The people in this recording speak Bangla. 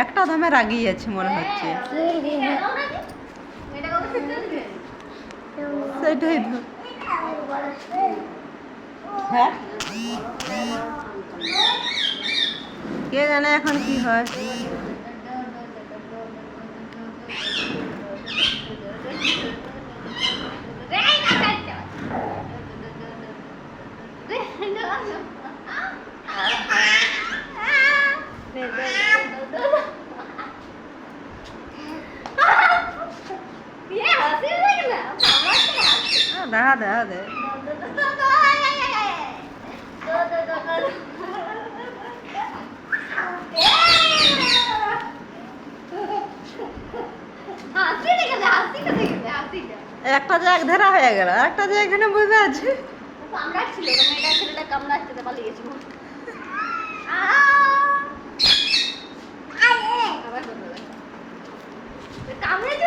একটা দামে রাগিয়ে আছে মনে হচ্ছে। সেটাই তো। হ্যাঁ কে জানে এখন কি হয়। দেখা দেখা দে একটা যে এক ধরা হয়ে গেল, একটা যে এখানে বসে আছে। কামড়াচ্ছিল মেয়েটা, ছেলেটা কামড়াচ্ছে, পালিয়ে গেছিল। কামড়েছে